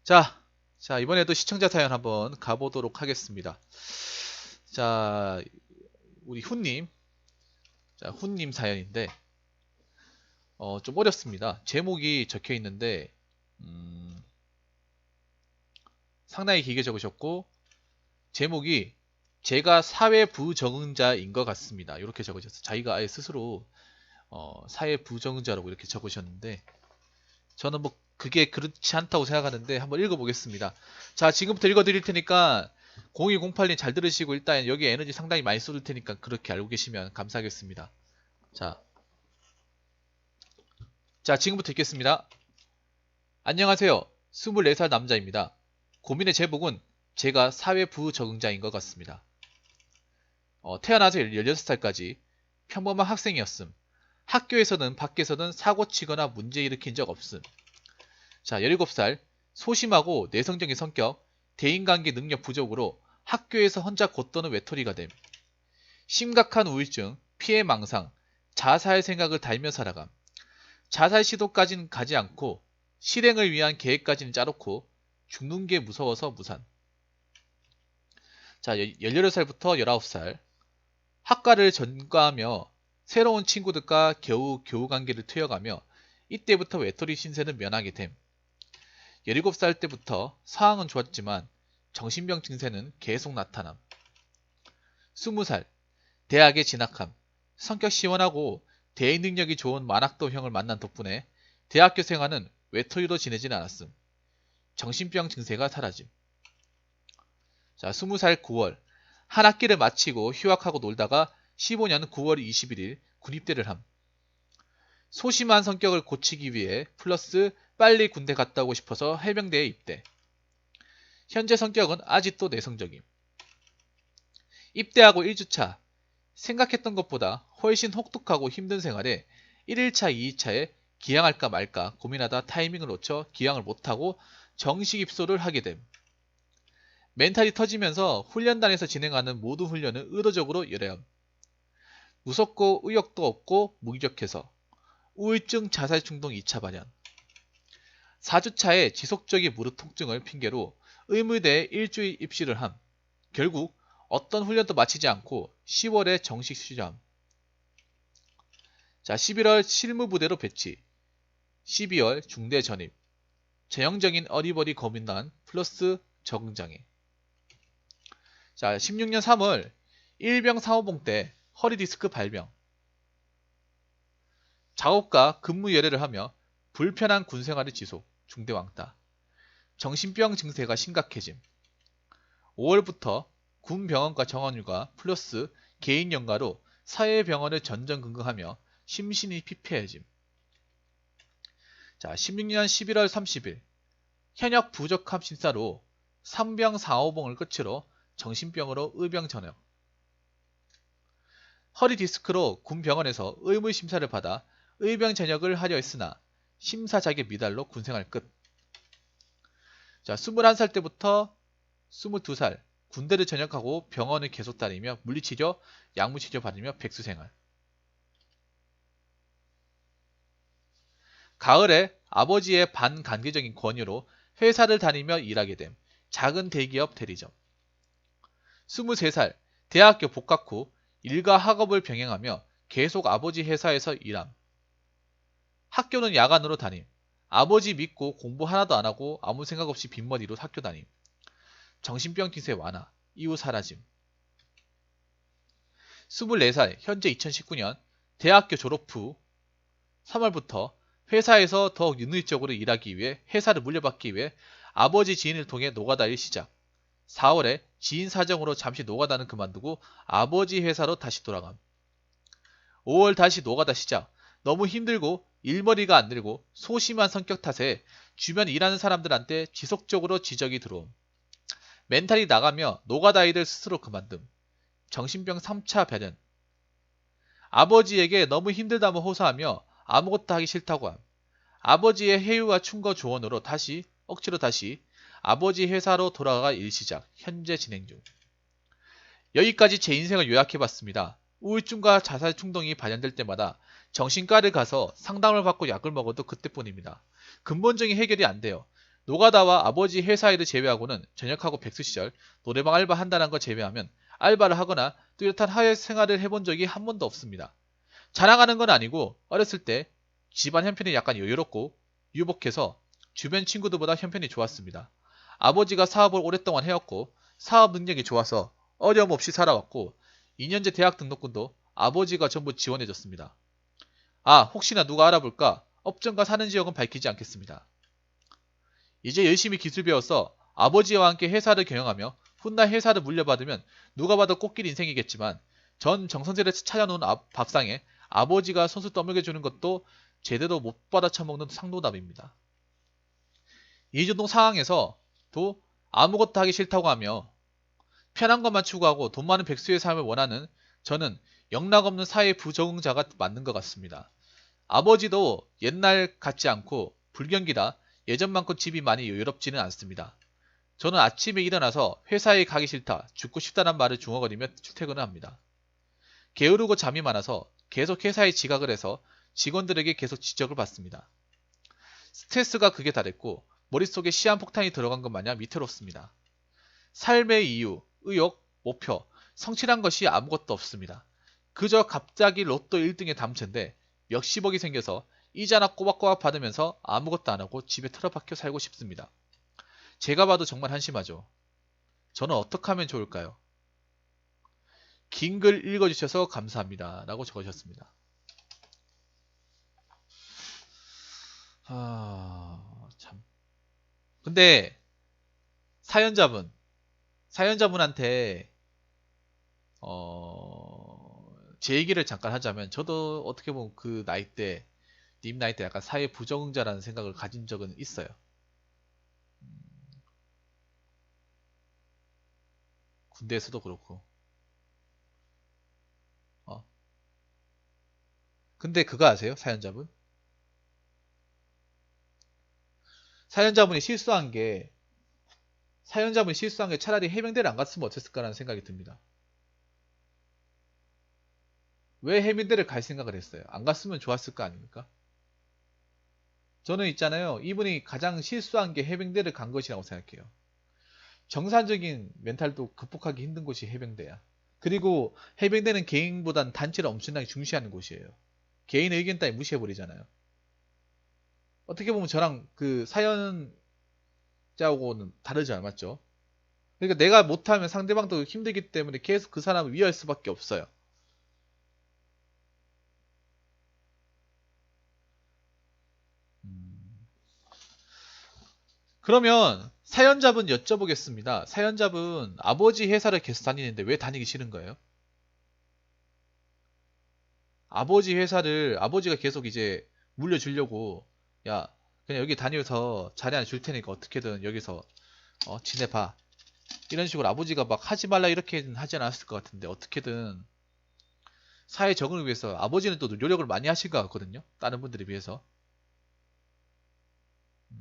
자, 자, 이번에도 시청자 사연 한번 가보도록 하겠습니다. 자, 우리 훈님, 자, 훈님 사연인데, 좀 어렵습니다. 제목이 적혀 있는데, 음, 상당히 길게 적으셨고, 제목이 제가 사회 부적응자인 것 같습니다. 이렇게 적으셨어요. 자기가 아예 스스로, 사회 부적응자라고 이렇게 적으셨는데, 저는 뭐, 그게 그렇지 않다고 생각하는데, 한번 읽어보겠습니다. 자, 지금부터 읽어드릴 테니까, 0208님 잘 들으시고 일단 여기 에너지 상당히 많이 쏟을 테니까 그렇게 알고 계시면 감사하겠습니다. 자, 자 지금부터 읽겠습니다. 안녕하세요. 24살 남자입니다. 고민의 제목은 제가 사회 부적응자인 것 같습니다. 태어나서 16살까지 평범한 학생이었음. 학교에서는 밖에서는 사고 치거나 문제 일으킨 적 없음. 자, 17살 소심하고 내성적인 성격, 대인관계 능력 부족으로 학교에서 혼자 곧도는 외톨이가 됨. 심각한 우울증, 피해 망상, 자살 생각을 달며 살아감. 자살 시도까지는 가지 않고 실행을 위한 계획까지는 짜놓고 죽는 게 무서워서 무산. 자, 18살부터 19살. 학과를 전과하며 새로운 친구들과 겨우 교우 관계를 트여가며 이때부터 외톨이 신세는 면하게 됨. 17살 때부터 상황은 좋았지만 정신병 증세는 계속 나타남. 20살 대학에 진학함. 성격 시원하고 대인 능력이 좋은 만학도 형을 만난 덕분에 대학교 생활은 외톨이로 지내진 않았음. 정신병 증세가 사라짐. 자, 20살 9월 한 학기를 마치고 휴학하고 놀다가 15년 9월 21일 군입대를 함. 소심한 성격을 고치기 위해 플러스 빨리 군대 갔다 오고 싶어서 해병대에 입대. 현재 성격은 아직도 내성적임. 입대하고 1주차 생각했던 것보다 훨씬 혹독하고 힘든 생활에 1일차, 2일차에 기양할까 말까 고민하다 타이밍을 놓쳐 기양을 못하고 정식 입소를 하게 됨. 멘탈이 터지면서 훈련단에서 진행하는 모든 훈련을 의도적으로 열애함. 무섭고 의욕도 없고 무기력해서 우울증 자살 충동 2차 발현. 4주차에 지속적인 무릎 통증을 핑계로 의무대에 일주일 입시를 함. 결국 어떤 훈련도 마치지 않고 10월에 정식 수료함. 자, 11월 실무부대로 배치. 12월 중대 전입. 전형적인 어리버리 거민단 플러스 적응장애. 자, 16년 3월 일병 사호봉 때 허리 디스크 발병. 작업과 근무 열애를 하며 불편한 군 생활을 지속. 중대 왕따. 정신병 증세가 심각해짐. 5월부터 군 병원과 정원휴가 플러스 개인 연가로 사회병원을 전전긍긍하며 심신이 피폐해짐. 자, 16년 11월 30일 현역 부적합 신사로 3병 4호봉을 끝으로 정신병으로 의병 전역. 허리 디스크로 군 병원에서 의무 심사를 받아 의병 전역을 하려 했으나 심사 자격 미달로 군생활 끝. 자, 21살 때부터 22살 군대를 전역하고 병원을 계속 다니며 물리치료, 약물치료 받으며 백수생활. 가을에 아버지의 반강제적인 권유로 회사를 다니며 일하게 됨. 작은 대기업 대리점. 23살 대학교 복학 후 일과 학업을 병행하며 계속 아버지 회사에서 일함. 학교는 야간으로 다님. 아버지 믿고 공부 하나도 안 하고 아무 생각 없이 빈머리로 학교 다님. 정신병 기세 완화. 이후 사라짐. 24살 현재 2019년 대학교 졸업 후 3월부터 회사에서 더욱 능률적으로 일하기 위해 회사를 물려받기 위해 아버지 지인을 통해 노가다 일 시작. 4월에 지인 사정으로 잠시 노가다는 그만두고 아버지 회사로 다시 돌아감. 5월 다시 노가다 시작. 너무 힘들고 일머리가 안 들고 소심한 성격 탓에 주변 일하는 사람들한테 지속적으로 지적이 들어옴. 멘탈이 나가며 노가다 일을 스스로 그만듦. 정신병 3차 발현. 아버지에게 너무 힘들다며 호소하며 아무것도 하기 싫다고 함. 아버지의 해유와 충고 조언으로 억지로 다시 아버지 회사로 돌아가 일 시작. 현재 진행 중. 여기까지 제 인생을 요약해봤습니다. 우울증과 자살 충동이 발현될 때마다 정신과를 가서 상담을 받고 약을 먹어도 그때뿐입니다. 근본적인 해결이 안 돼요. 노가다와 아버지 회사 일을 제외하고는 전역하고 백수 시절 노래방 알바 한다는 거 제외하면 알바를 하거나 뚜렷한 하회 생활을 해본 적이 한 번도 없습니다. 자랑하는 건 아니고 어렸을 때 집안 형편이 약간 여유롭고 유복해서 주변 친구들보다 형편이 좋았습니다. 아버지가 사업을 오랫동안 해왔고 사업 능력이 좋아서 어려움 없이 살아왔고 2년제 대학 등록금도 아버지가 전부 지원해줬습니다. 아, 혹시나 누가 알아볼까 업종과 사는 지역은 밝히지 않겠습니다. 이제 열심히 기술 배워서 아버지와 함께 회사를 경영하며 훗날 회사를 물려받으면 누가 봐도 꽃길 인생이겠지만 전 정선생을 차려놓은 밥상에 아버지가 손수 떠먹여주는 것도 제대로 못 받아 처먹는 상노답입니다. 이 정도 상황에서도 아무것도 하기 싫다고 하며 편한 것만 추구하고 돈 많은 백수의 삶을 원하는 저는 영락없는 사회 부적응자가 맞는 것 같습니다. 아버지도 옛날 같지 않고 불경기라 예전만큼 집이 많이 여유롭지는 않습니다. 저는 아침에 일어나서 회사에 가기 싫다, 죽고 싶다는 말을 중얼거리며 출퇴근을 합니다. 게으르고 잠이 많아서 계속 회사에 지각을 해서 직원들에게 계속 지적을 받습니다. 스트레스가 극에 달했고 머릿속에 시한폭탄이 들어간 것 마냥 위태롭습니다. 삶의 이유, 의욕, 목표, 성취란 것이 아무것도 없습니다. 그저 갑자기 로또 1등에 당첨돼 몇십억이 생겨서 이자나 꼬박꼬박 받으면서 아무것도 안 하고 집에 틀어박혀 살고 싶습니다. 제가 봐도 정말 한심하죠. 저는 어떻게 하면 좋을까요? 긴 글 읽어주셔서 감사합니다. 라고 적으셨습니다. 참. 근데 사연자분한테 제 얘기를 잠깐 하자면 저도 어떻게 보면 그 나이 때, 님 나이 때 약간 사회 부적응자라는 생각을 가진 적은 있어요. 군대에서도 그렇고. 어. 근데 그거 아세요? 사연자분이 실수한 게 차라리 해병대를 안 갔으면 어땠을까라는 생각이 듭니다. 왜 해병대를 갈 생각을 했어요? 안 갔으면 좋았을 거 아닙니까? 저는 있잖아요. 이분이 가장 실수한 게 해병대를 간 것이라고 생각해요. 정상적인 멘탈도 극복하기 힘든 곳이 해병대야. 그리고 해병대는 개인보단 단체를 엄청나게 중시하는 곳이에요. 개인 의견 따위 무시해버리잖아요. 어떻게 보면 저랑 그 사연자하고는 다르지 맞죠? 그러니까 내가 못하면 상대방도 힘들기 때문에 계속 그 사람을 위할 수밖에 없어요. 음. 그러면 사연자분 여쭤보겠습니다. 사연자분 아버지 회사를 계속 다니는데 왜 다니기 싫은 거예요? 아버지 회사를 아버지가 계속 이제 물려주려고 야 그냥 여기 다니면서 자리 하나 줄 테니까 어떻게든 여기서 지내봐 이런 식으로 아버지가 막 하지 말라 이렇게는 하지 않았을 것 같은데 어떻게든 사회 적응을 위해서 아버지는 또 노력을 많이 하신 것 같거든요. 다른 분들에 비해서. 음,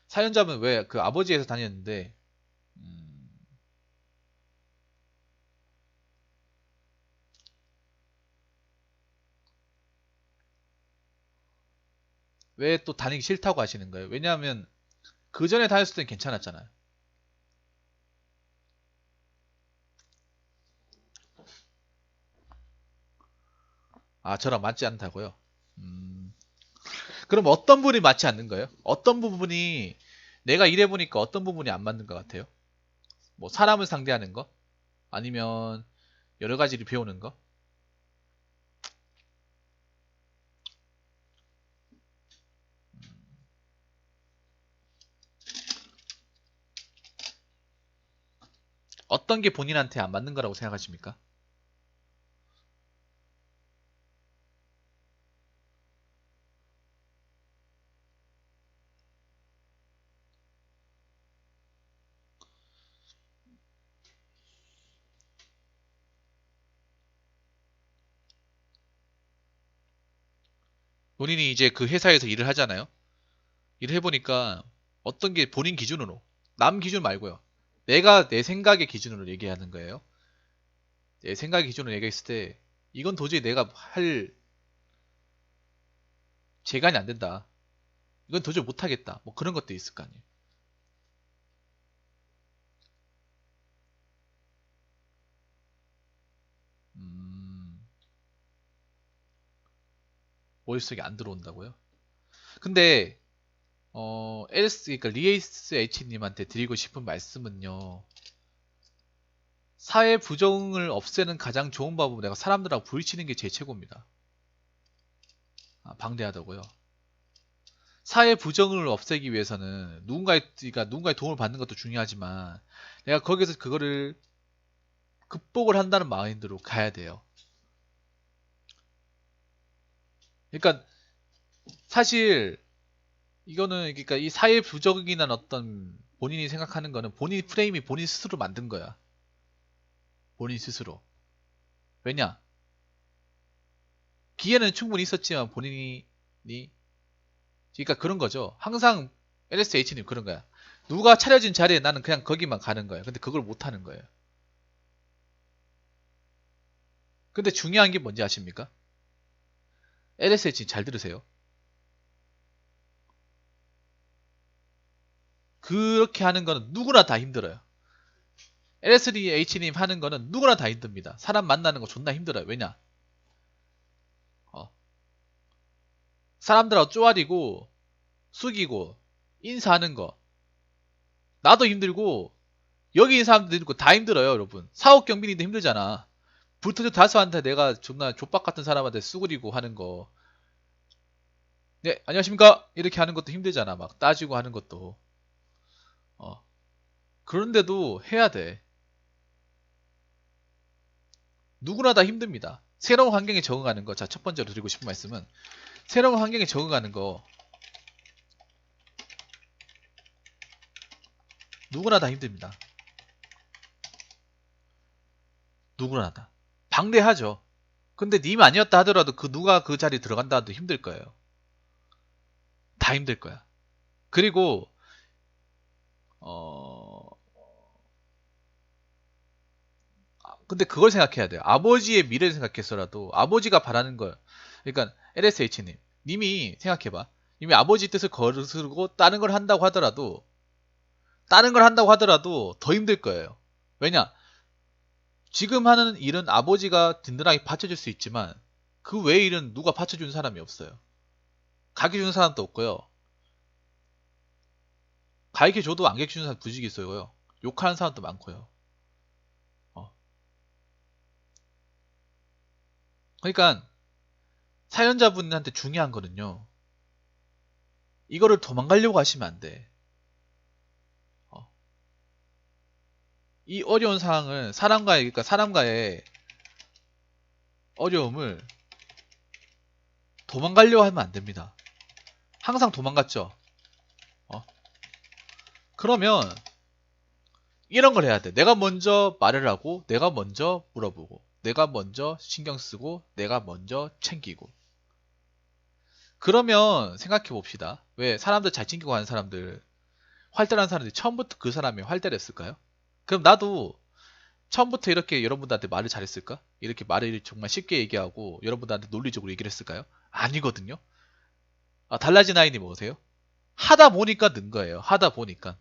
사연자분 왜 그 아버지 회사 다녔는데 음, 왜 또 다니기 싫다고 하시는 거예요? 왜냐하면 그 전에 다녔을 땐 괜찮았잖아요. 아 저랑 맞지 않다고요? 음, 그럼 어떤 부분이 맞지 않는 거예요? 어떤 부분이 내가 일해보니까 어떤 부분이 안 맞는 것 같아요? 뭐 사람을 상대하는 거? 아니면 여러 가지를 배우는 거? 어떤 게 본인한테 안 맞는 거라고 생각하십니까? 본인이 이제 그 회사에서 일을 하잖아요. 일을 해보니까 어떤 게 본인 기준으로 남 기준 말고요. 내가 내 생각의 기준으로 얘기하는 거예요. 내 생각 기준으로 얘기했을 때 이건 도저히 내가 할 재간이 안 된다. 이건 도저히 못하겠다. 뭐 그런 것도 있을 거 아니에요. 음, 머릿속에 안 들어온다고요? 근데 그러니까 리에이스 H님한테 드리고 싶은 말씀은요. 사회 부정을 없애는 가장 좋은 방법은 내가 사람들하고 부딪히는 게 제일 최고입니다. 방대하다고요. 사회 부정을 없애기 위해서는 누군가의 도움을 받는 것도 중요하지만 내가 거기서 그거를 극복을 한다는 마인드로 가야 돼요. 그러니까 사실 이거는 그러니까 이 사회 부정이나 어떤 본인이 생각하는 거는 본인 프레임이 본인 스스로 만든 거야. 본인 스스로. 왜냐? 기회는 충분히 있었지만 본인이 그러니까 그런 거죠. 항상 LSH님 그런 거야. 누가 차려진 자리에 나는 그냥 거기만 가는 거야. 근데 그걸 못 하는 거예요. 근데 중요한 게 뭔지 아십니까? LSH 잘 들으세요. 그렇게 하는 거는 누구나 다 힘들어요. LSH님 하는 거는 누구나 다 힘듭니다. 사람 만나는 거 존나 힘들어요. 왜냐? 어, 사람들하고 쪼아리고 숙이고 인사하는 거 나도 힘들고 여기 있는 사람들도 힘들고 다 힘들어요, 여러분. 사업 경비님도 힘들잖아. 불터져 다수한테 내가 존나 족박 같은 사람한테 수그리고 하는 거. 네, 안녕하십니까? 이렇게 하는 것도 힘들잖아. 막 따지고 하는 것도. 어. 그런데도 해야 돼. 누구나 다 힘듭니다. 새로운 환경에 적응하는 거. 자, 첫 번째로 드리고 싶은 말씀은 새로운 환경에 적응하는 거 누구나 다 힘듭니다. 누구나 다. 방대하죠. 근데 님 아니었다 하더라도 그 누가 그 자리에 들어간다 하도 힘들 거예요. 다 힘들 거야. 그리고 어 근데 그걸 생각해야 돼요. 아버지의 미래를 생각해서라도 아버지가 바라는 걸 그러니까 LSH님 님이 생각해봐. 님이 아버지 뜻을 거스르고 다른 걸 한다고 하더라도 더 힘들 거예요. 왜냐? 지금 하는 일은 아버지가 든든하게 받쳐줄 수 있지만 그 외의 일은 누가 받쳐주는 사람이 없어요. 가르쳐주는 사람도 없고요. 가르쳐줘도 안 가르쳐주는 사람 부지기 있어요. 욕하는 사람도 많고요. 어. 그러니까 사연자분한테 중요한 거는요. 이거를 도망가려고 하시면 안 돼. 어. 이 어려운 상황을 그러니까 사람과의 어려움을 도망가려고 하면 안 됩니다. 항상 도망갔죠. 어. 그러면 이런 걸 해야 돼. 내가 먼저 말을 하고, 내가 먼저 물어보고, 내가 먼저 신경 쓰고, 내가 먼저 챙기고. 그러면 생각해 봅시다. 왜 사람들 잘 챙기고 하는 사람들, 활달한 사람들이 처음부터 그 사람이 활달했을까요? 그럼 나도 처음부터 이렇게 여러분들한테 말을 잘했을까? 이렇게 말을 정말 쉽게 얘기하고 여러분들한테 논리적으로 얘기를 했을까요? 아니거든요. 달라진 아이니 뭐세요? 하다 보니까 는 거예요. 하다 보니까.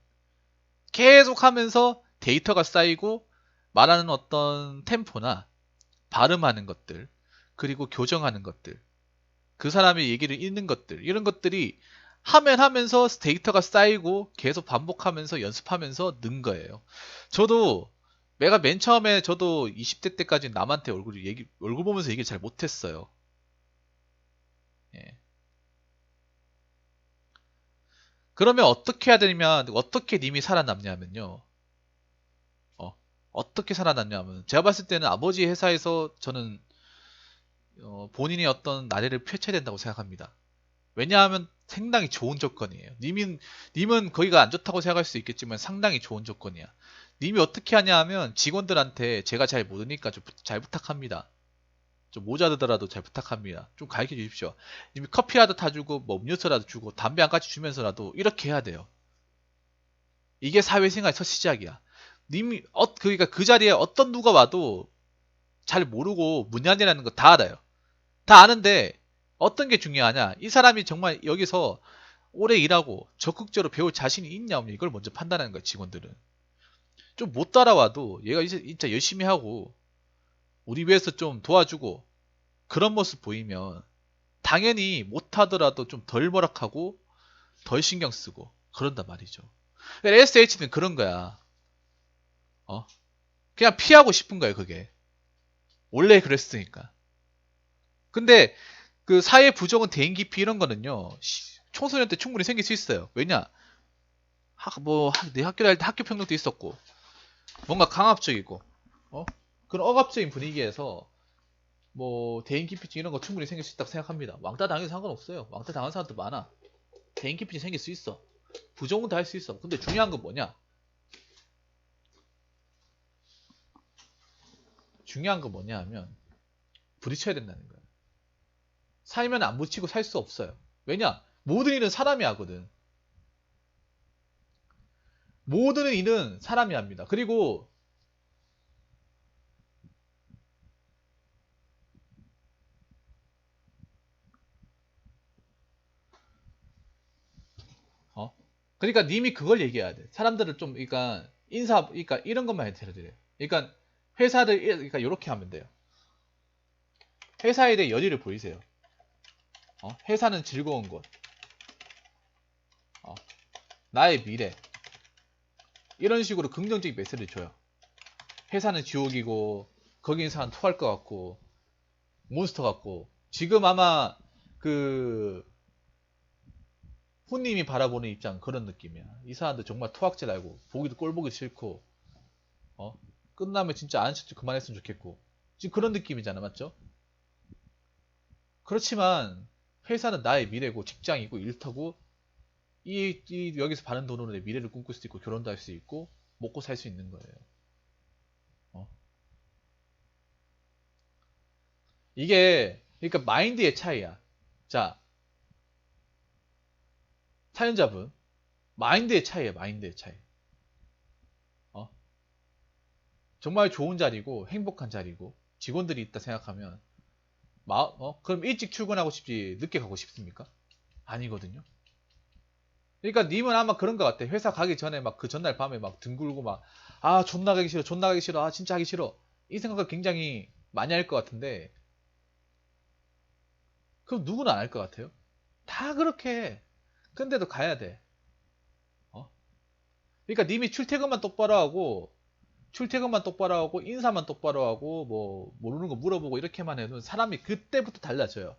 계속 하면서 데이터가 쌓이고 말하는 어떤 템포나 발음하는 것들, 그리고 교정하는 것들, 그 사람의 얘기를 읽는 것들, 이런 것들이 하면 하면서 데이터가 쌓이고 계속 반복하면서 연습하면서 는 거예요. 저도 내가 맨 처음에 저도 20대 때까지 남한테 얼굴 보면서 얘기를 잘 못했어요. 예. 그러면 어떻게 해야 되냐면, 어떻게 님이 살아남냐면요. 어떻게 살아남냐면, 제가 봤을 때는 아버지 회사에서 저는 본인이 어떤 나래를 펼쳐야 된다고 생각합니다. 왜냐하면 상당히 좋은 조건이에요. 님은 거기가 안 좋다고 생각할 수 있겠지만 상당히 좋은 조건이야. 님이 어떻게 하냐 하면 직원들한테 제가 잘 모르니까 좀 잘 부탁합니다. 좀 모자르더라도 잘 부탁합니다. 좀 가르쳐 주십시오. 님이 커피라도 타주고 뭐 음료수라도 주고 담배 한 가지 주면서라도 이렇게 해야 돼요. 이게 사회생활의 첫 시작이야. 그러니까 그 자리에 어떤 누가 와도 잘 모르고 문양이라는 거 다 알아요. 다 아는데 어떤 게 중요하냐? 이 사람이 정말 여기서 오래 일하고 적극적으로 배울 자신이 있냐 없냐 이걸 먼저 판단하는 거야 직원들은. 좀 못 따라와도 얘가 이제 진짜 열심히 하고 우리 위해서 좀 도와주고 그런 모습 보이면 당연히 못하더라도 좀 덜 모락하고 덜 신경 쓰고 그런단 말이죠. SH는 그런 거야. 어? 그냥 피하고 싶은 거예요 그게. 원래 그랬으니까. 근데 그 사회 부정은 대인 기피 이런 거는요 청소년 때 충분히 생길 수 있어요. 왜냐? 내 학교 다닐 때 학교 폭력도 있었고 뭔가 강압적이고 그런 억압적인 분위기에서 뭐 대인 기피증 이런 거 충분히 생길 수 있다고 생각합니다. 왕따 당해도 상관없어요. 왕따 당한 사람도 많아. 대인 기피증 생길 수 있어. 부정은 다 할 수 있어. 근데 중요한 건 뭐냐? 중요한 건 뭐냐 하면 부딪혀야 된다는 거야. 살면 안 부딪히고 살 수 없어요. 왜냐? 모든 일은 사람이 하거든. 모든 일은 사람이 합니다. 그리고 그러니까 님이 그걸 얘기해야 돼. 사람들을 좀 그러니까 그러니까 이런 것만 해도 돼요. 그러니까 회사를 그러니까 이렇게 하면 돼요. 회사에 대해 열의를 보이세요. 회사는 즐거운 곳. 나의 미래. 이런 식으로 긍정적인 메시지를 줘요. 회사는 지옥이고 거기 있는 사람 토할 것 같고 몬스터 같고 지금 아마 그 후님이 바라보는 입장 그런 느낌이야. 이 사람들 정말 토악질 알고 보기도 꼴 보기 싫고 끝나면 진짜 아는 척 그만했으면 좋겠고 지금 그런 느낌이잖아 맞죠? 그렇지만 회사는 나의 미래고 직장이고 일터고 여기서 받는 돈으로 내 미래를 꿈꿀 수 있고 결혼도 할 수 있고 먹고 살 수 있는 거예요. 어? 이게 그러니까 마인드의 차이야. 자, 사연자분 마인드의 차이예요. 마인드의 차이. 어? 정말 좋은 자리고 행복한 자리고 직원들이 있다 생각하면 그럼 일찍 출근하고 싶지 늦게 가고 싶습니까? 아니거든요. 그러니까 님은 아마 그런 것 같아. 회사 가기 전에 막 그 전날 밤에 막 등 굴고 막 존나 가기 싫어 존나 가기 싫어 진짜 하기 싫어 이 생각을 굉장히 많이 할 것 같은데 그럼 누구는 안 할 것 같아요? 다 그렇게 해. 근데도 가야 돼. 어? 그러니까 님이 출퇴근만 똑바로 하고 인사만 똑바로 하고 뭐 모르는 거 물어보고 이렇게만 해도 사람이 그때부터 달라져요.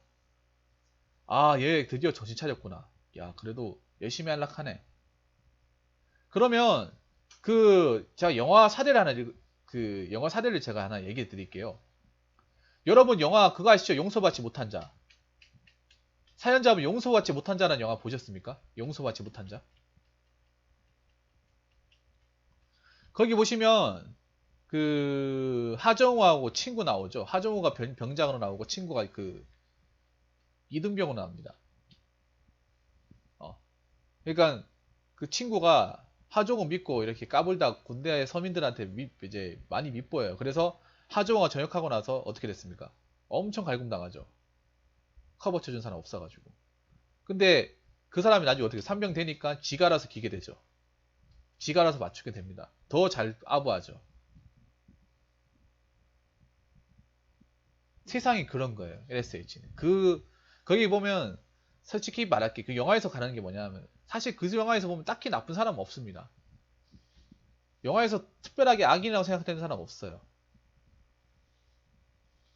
얘 드디어 정신 차렸구나. 야 그래도 열심히 할락하네. 그러면 제가 영화 사례를 제가 하나 얘기해 드릴게요. 여러분 영화 그거 아시죠? 용서받지 못한 자. 사연자분 용서받지 못한 자라는 영화 보셨습니까? 용서받지 못한 자. 거기 보시면 그 하정우하고 친구 나오죠. 하정우가 병장으로 나오고 친구가 그 이등병으로 나옵니다. 그러니까 그 친구가 하정우 믿고 이렇게 까불다 군대 서민들한테 이제 많이 밉보여요. 그래서 하정우가 전역하고 나서 어떻게 됐습니까? 엄청 갈굼당하죠. 커버 쳐준 사람 없어가지고. 근데 그 사람이 나중에 어떻게 산병 되니까 지가 알아서 기게 되죠. 지가 알아서 맞추게 됩니다. 더 잘 아부하죠. 세상이 그런 거예요. LSH는. 거기 보면 솔직히 말할게. 그 영화에서 가는 게 뭐냐면 사실 그 영화에서 보면 딱히 나쁜 사람은 없습니다. 영화에서 특별하게 악인이라고 생각되는 사람 없어요.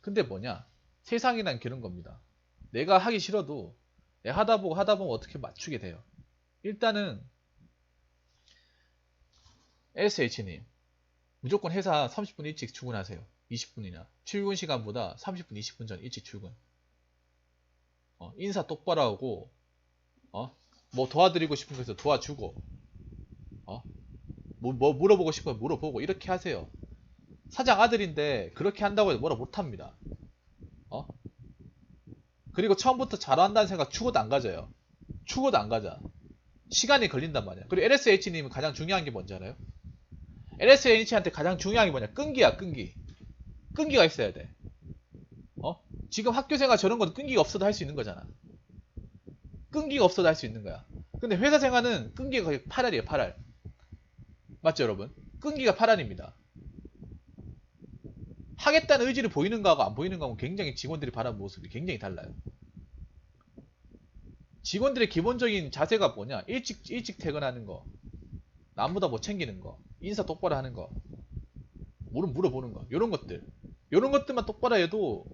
근데 뭐냐? 세상이란 그런 겁니다. 내가 하기 싫어도 내가 하다 보면 어떻게 맞추게 돼요. 일단은 SH님 무조건 회사 30분 일찍 출근하세요. 20분이나 출근 시간보다 30분 20분 전 일찍 출근. 인사 똑바로 하고 뭐 도와드리고 싶은 거 있어 도와주고 뭐 물어보고 싶으면 물어보고 이렇게 하세요. 사장 아들인데 그렇게 한다고 해서 뭐라 못합니다. 그리고 처음부터 잘한다는 생각 죽어도 안 가져요. 죽어도 안 가자. 시간이 걸린단 말이야. 그리고 LSH님은 가장 중요한 게 뭔지 알아요? LSH한테 가장 중요한 게 뭐냐? 끈기야, 끈기. 끈기가 있어야 돼. 지금 학교생활 저런 건 끈기가 없어도 할 수 있는 거잖아. 끈기가 없어도 할 수 있는 거야. 근데 회사 생활은 끈기가 거의 8알이에요, 8알. 맞죠, 여러분? 끈기가 8알입니다. 하겠다는 의지를 보이는 거하고 안 보이는 거하고 굉장히 직원들이 바라보는 모습이 굉장히 달라요. 직원들의 기본적인 자세가 뭐냐? 일찍 퇴근하는 거, 남보다 뭐 챙기는 거, 인사 똑바로 하는 거, 물어보는 거, 요런 것들만 똑바로 해도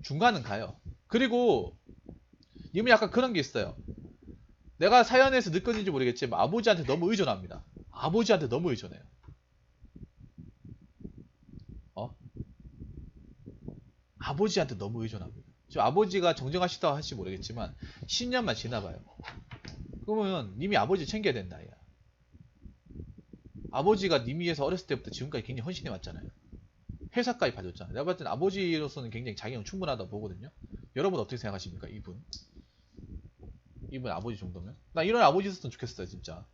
중간은 가요. 그리고 님은 약간 그런 게 있어요. 내가 사연에서 느껴진지 모르겠지만 아버지한테 너무 의존합니다. 아버지한테 너무 의존해요. 아버지한테 너무 의존합니다. 지금 아버지가 정정하시다고 할지 모르겠지만 10년만 지나봐요. 그러면 님이 아버지 챙겨야 된다. 야. 아버지가 님 위해서 어렸을 때부터 지금까지 굉장히 헌신해 왔잖아요. 회사까지 봐줬잖아요. 내가 봤을 때는 아버지로서는 굉장히 자격은 충분하다고 보거든요. 여러분 어떻게 생각하십니까? 이분 아버지 정도면? 나 이런 아버지 있었으면 좋겠어요, 진짜.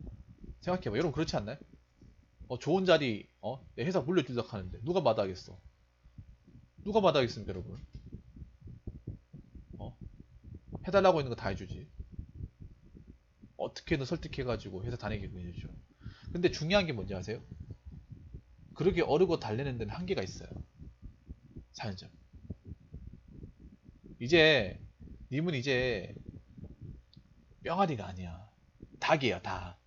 생각해봐. 여러분 그렇지 않나요? 좋은 자리, 내 회사 물려주려고 하는데 누가 마다하겠어? 누가 마다하겠습니까, 여러분? 해달라고 있는 거 다 해주지. 어떻게든 설득해가지고 회사 다니게 해주죠. 근데 중요한 게 뭔지 아세요? 그렇게 어르고 달래는 데는 한계가 있어요. 사연자. 님은 이제 뿅아리가 아니야. 닭이야, 닭.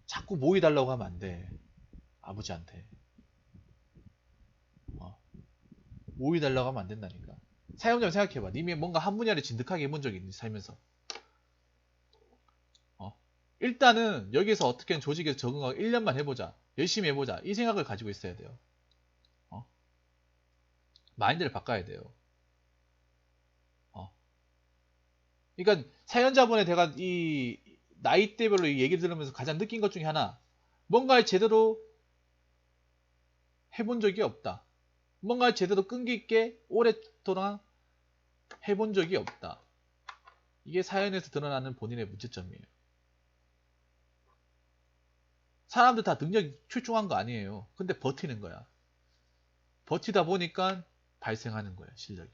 자꾸 모이달라고 하면 안 돼. 아버지한테. 모이달라고 하면 안 된다니까. 사연자 생각해봐. 님이 뭔가 한 분야를 진득하게 해본 적이 있는지 살면서. 일단은 여기서 어떻게든 조직에서 적응하고 1년만 해보자. 열심히 해보자. 이 생각을 가지고 있어야 돼요. 마인드를 바꿔야 돼요. 그러니까 사연자분의 제가 이 나이대별로 이 얘기 들으면서 가장 느낀 것 중에 하나, 뭔가를 제대로 해본 적이 없다. 뭔가를 제대로 끈기 있게 오랫동안 해본 적이 없다. 이게 사연에서 드러나는 본인의 문제점이에요. 사람들 다 능력이 출중한 거 아니에요. 근데 버티는 거야. 버티다 보니까 발생하는 거야, 실력이.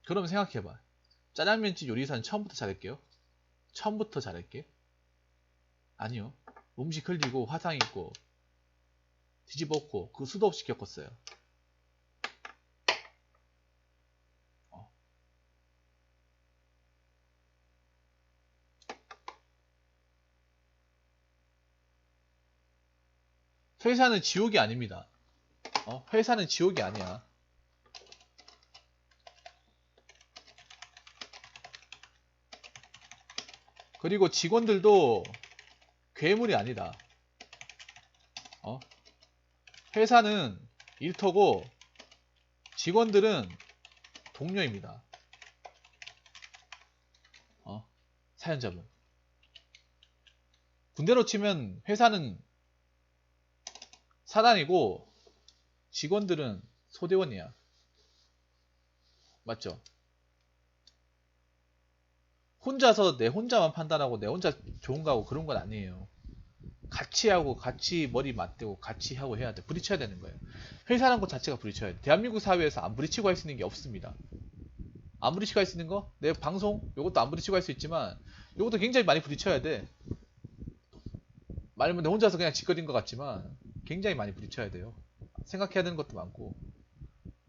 그러면 생각해봐. 짜장면집 요리사는 처음부터 잘할게요? 처음부터 잘할게? 아니요. 음식 흘리고 화상 있고 뒤집었고 그 수도 없이 겪었어요. 회사는 지옥이 아닙니다. 회사는 지옥이 아니야. 그리고 직원들도 괴물이 아니다. 회사는 일터고 직원들은 동료입니다. 사연자분. 군대로 치면 회사는 사단이고 직원들은 소대원이야. 맞죠? 혼자서 내 혼자만 판단하고 내 혼자 좋은가 하고 그런 건 아니에요. 같이 하고 같이 머리 맞대고 같이 하고 해야 돼. 부딪혀야 되는 거예요. 회사라는 것 자체가 부딪혀야 돼. 대한민국 사회에서 안 부딪히고 할 수 있는 게 없습니다. 안 부딪히고 할 수 있는 거? 내 방송? 요것도 안 부딪히고 할 수 있지만 요것도 굉장히 많이 부딪혀야 돼. 말하면 내 혼자서 그냥 짓거린 것 같지만 굉장히 많이 부딪혀야 돼요. 생각해야 되는 것도 많고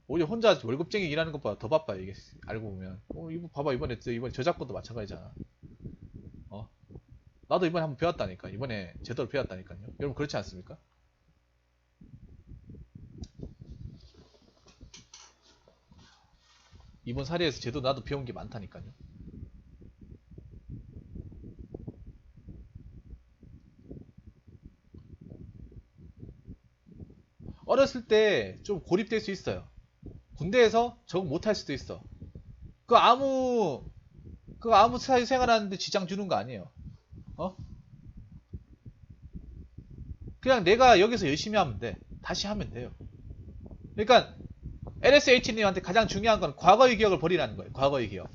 오히려 혼자 월급쟁이 일하는 것보다 더 바빠요. 이게 알고 보면 이거 봐봐. 이번에 저작권도 마찬가지잖아. 나도 이번에 한번 배웠다니까. 이번에 제대로 배웠다니까요. 여러분 그렇지 않습니까? 이번 사례에서 제대로 나도 배운 게 많다니까요. 어렸을 때 좀 고립될 수 있어요. 군대에서 적응 못할 수도 있어. 그 아무 사회생활하는데 지장 주는 거 아니에요. 그냥 내가 여기서 열심히 하면 돼. 다시 하면 돼요. 그러니까 LSH님한테 가장 중요한 건 과거의 기억을 버리라는 거예요. 과거의 기억.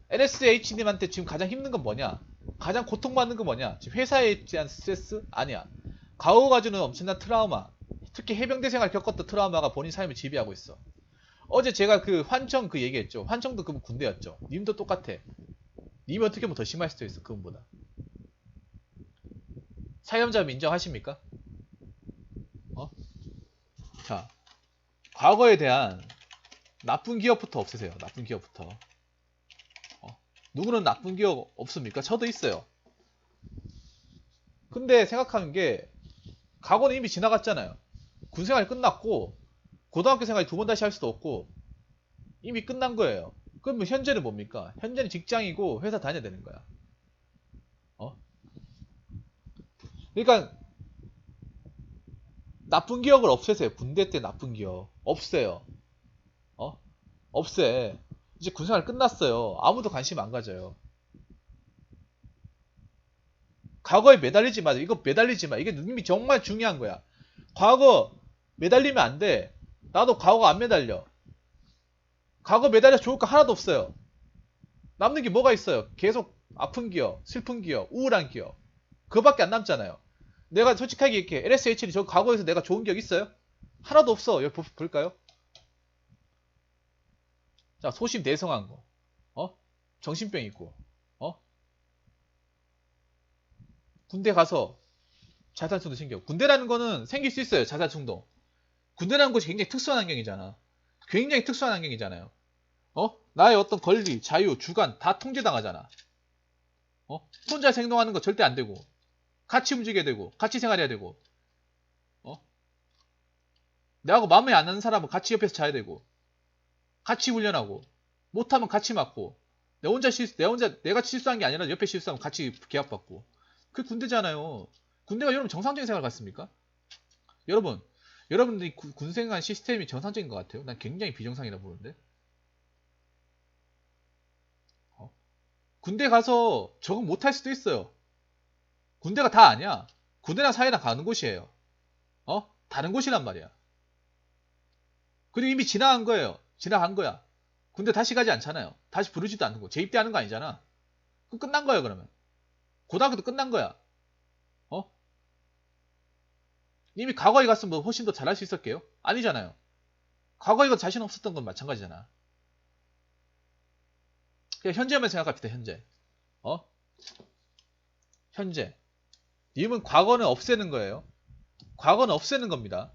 LSH님한테 지금 가장 힘든 건 뭐냐? 가장 고통받는 건 뭐냐? 지금 회사에 대한 스트레스? 아니야. 과거가 주는 엄청난 트라우마. 특히 해병대 생활 겪었던 트라우마가 본인 삶을 지배하고 있어. 어제 제가 그 환청 그 얘기했죠. 환청도 그분 군대였죠. 님도 똑같아. 님이 어떻게 보면 더 심할 수도 있어. 그분보다. 사연자면 인정하십니까? 어? 자, 과거에 대한 나쁜 기억부터 없애세요. 나쁜 기억부터. 누구는 나쁜 기억 없습니까? 저도 있어요. 근데 생각하는 게 과거는 이미 지나갔잖아요. 군생활 끝났고 고등학교 생활 두 번 다시 할 수도 없고 이미 끝난 거예요. 그러면 현재는 뭡니까? 현재는 직장이고 회사 다녀야 되는 거야. 어? 그러니까 나쁜 기억을 없애세요. 군대 때 나쁜 기억 없애요. 어? 없애. 이제 군생활 끝났어요. 아무도 관심 안 가져요. 과거에 매달리지 마. 이거 매달리지 마. 이게 이미 정말 중요한 거야. 과거 매달리면 안 돼. 나도 과거 안 매달려. 과거 매달려서 좋을 거 하나도 없어요. 남는 게 뭐가 있어요? 계속 아픈 기억, 슬픈 기억, 우울한 기억. 그거밖에 안 남잖아요. 내가 솔직하게 이렇게 LSH는 저 과거에서 내가 좋은 기억 있어요? 하나도 없어. 여기 볼까요? 자, 소심 대성한 거. 정신병 있고. 어? 군대 가서 자살충동 생겨. 군대라는 거는 생길 수 있어요. 자살충동. 군대라는 곳이 굉장히 특수한 환경이잖아. 굉장히 특수한 환경이잖아요. 나의 어떤 권리, 자유, 주관 다 통제당하잖아. 혼자 행동하는 거 절대 안 되고, 같이 움직여야 되고, 같이 생활해야 되고, 내하고 마음에 안 드는 사람은 같이 옆에서 자야 되고, 같이 훈련하고, 못하면 같이 맞고, 내가 실수한 게 아니라 옆에 실수하면 같이 기합받고. 그게 군대잖아요. 군대가 여러분 정상적인 생활 같습니까? 여러분들이 군생활 시스템이 정상적인 것 같아요? 난 굉장히 비정상이라 보는데. 군대 가서 적응 못할 수도 있어요. 군대가 다 아니야. 군대나 사회나 가는 곳이에요. 다른 곳이란 말이야. 그리고 이미 지나간 거예요. 지나간 거야. 군대 다시 가지 않잖아요. 다시 부르지도 않는 거. 재입대하는 거 아니잖아. 그럼 끝난 거예요, 그러면. 고등학교도 끝난 거야. 이미 과거에 갔으면 뭐 훨씬 더 잘할 수 있었게요? 아니잖아요. 과거에 가 자신 없었던 건 마찬가지잖아. 그냥 현재만 생각합시다, 현재. 어? 현재. 님은 과거는 없애는 거예요. 과거는 없애는 겁니다.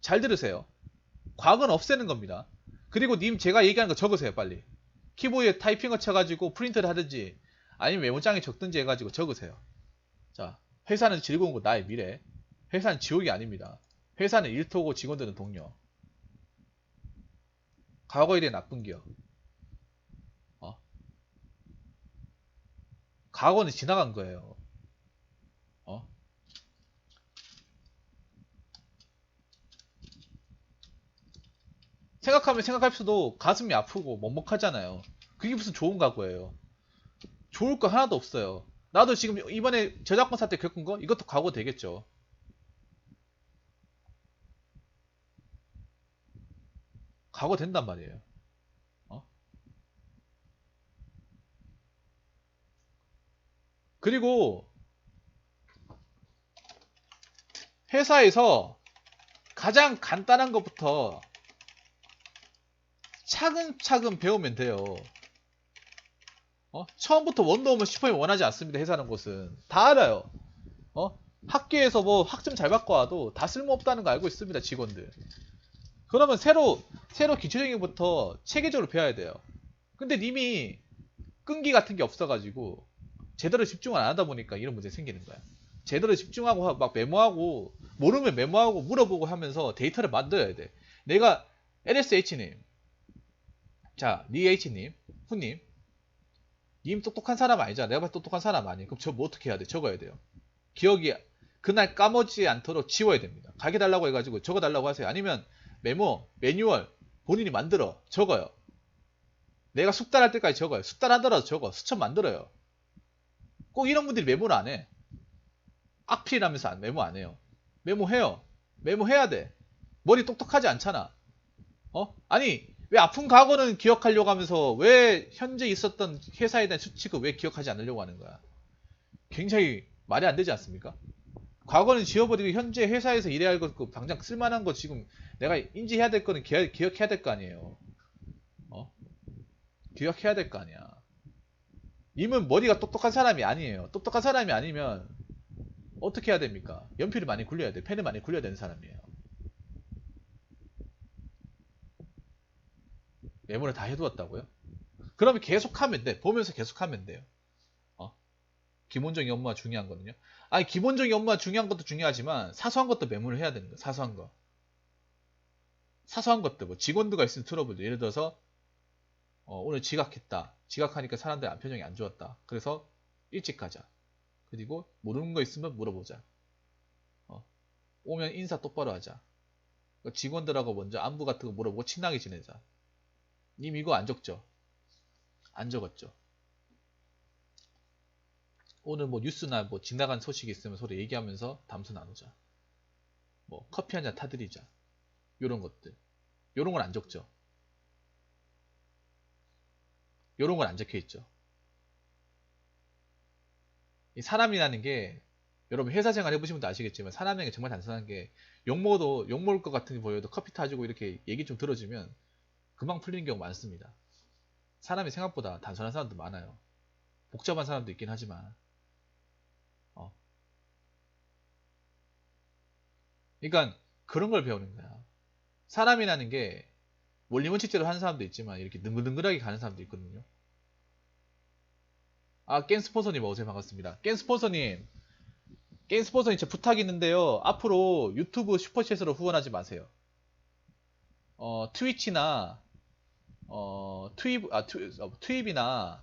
잘 들으세요. 과거는 없애는 겁니다. 그리고 님 제가 얘기하는 거 적으세요, 빨리. 키보드에 타이핑을 쳐가지고 프린트를 하든지 아니면 메모장에 적든지 해가지고 적으세요. 자, 회사는 즐거운 거 나의 미래. 회사는 지옥이 아닙니다. 회사는 일터고 직원들은 동료. 과거에 대한 나쁜 기억. 과거는 지나간 거예요. 어? 생각하면 생각할수록 가슴이 아프고 먹먹하잖아요. 그게 무슨 좋은 과거예요. 좋을 거 하나도 없어요. 나도 지금 이번에 저작권 사태 겪은 거 이것도 과거 되겠죠. 과거 된단 말이에요. 어? 그리고 회사에서 가장 간단한 것부터 차근차근 배우면 돼요. 처음부터 원더우먼 슈퍼맨 원하지 않습니다. 회사는 곳은 다 알아요. 학교에서 뭐 학점 잘 받고 와도 다 쓸모없다는 거 알고 있습니다. 직원들. 그러면 새로 기초적인 것부터 체계적으로 배워야 돼요. 근데 님이 끈기 같은 게 없어가지고 제대로 집중을 안 하다 보니까 이런 문제 생기는 거야. 제대로 집중하고 막 메모하고 모르면 메모하고 물어보고 하면서 데이터를 만들어야 돼. 내가 LSH님, 자, 리H님, 후님, 님 똑똑한 사람 아니잖아. 내가 봐도 똑똑한 사람 아니에요. 그럼 저 뭐 어떻게 해야 돼? 적어야 돼요. 기억이 그날 까먹지 않도록 지워야 됩니다. 가게 달라고 해가지고 적어달라고 하세요. 아니면 매뉴얼 본인이 만들어 적어요. 내가 숙달할 때까지 적어요. 숙달하더라도 적어. 수첩 만들어요. 꼭 이런 분들이 메모를 안 해. 악필이라면서 메모 안 해요. 메모해요. 메모해야 돼. 머리 똑똑하지 않잖아. 아니 왜 아픈 과거는 기억하려고 하면서 왜 현재 있었던 회사에 대한 수칙을 왜 기억하지 않으려고 하는 거야? 굉장히 말이 안 되지 않습니까? 과거는 지워버리고 현재 회사에서 일해야 할 것, 당장 쓸만한 거 지금 내가 인지해야 될 거는 기억해야 될 거 아니에요. 어? 기억해야 될 거 아니야. 님은 머리가 똑똑한 사람이 아니에요. 똑똑한 사람이 아니면 어떻게 해야 됩니까? 연필을 많이 굴려야 돼. 펜을 많이 굴려야 되는 사람이에요. 메모를 다 해두었다고요? 그러면 계속하면 돼. 보면서 계속하면 돼요. 어? 기본적인 업무가 중요한 거는요. 아니 기본적인 업무가 중요한 것도 중요하지만 사소한 것도 메모를 해야 되는 거예요. 사소한 거. 사소한 것들 뭐 직원들과 있으면 트러블. 예를 들어서 오늘 지각했다. 지각하니까 사람들 표정이 안 좋았다. 그래서 일찍 가자. 그리고 모르는 거 있으면 물어보자. 오면 인사 똑바로 하자. 그러니까 직원들하고 먼저 안부 같은 거 물어보고 친하게 지내자. 님 이거 안 적죠? 안 적었죠? 오늘 뭐 뉴스나 뭐 지나간 소식이 있으면 서로 얘기하면서 담소 나누자. 뭐 커피 한잔 타드리자. 요런 것들. 요런 건 안 적죠? 요런 건 안 적혀 있죠. 이 사람이라는 게 여러분 회사 생활 해보신 분도 아시겠지만 사람이라는 게 정말 단순한 게 욕 먹을 것 같은 게 보여도 커피 타주고 이렇게 얘기 좀 들어주면 금방 풀리는 경우 많습니다. 사람이 생각보다 단순한 사람도 많아요. 복잡한 사람도 있긴 하지만 어. 그러니까 그런 걸 배우는 거야. 사람이라는 게 원리원칙대로 하는 사람도 있지만 이렇게 능글능글하게 가는 사람도 있거든요. 아, 게임 스폰서님 어서오세요. 반갑습니다. 게임 스폰서님 제 부탁이 있는데요. 앞으로 유튜브 슈퍼챗으로 후원하지 마세요. 트위치나 트윕이나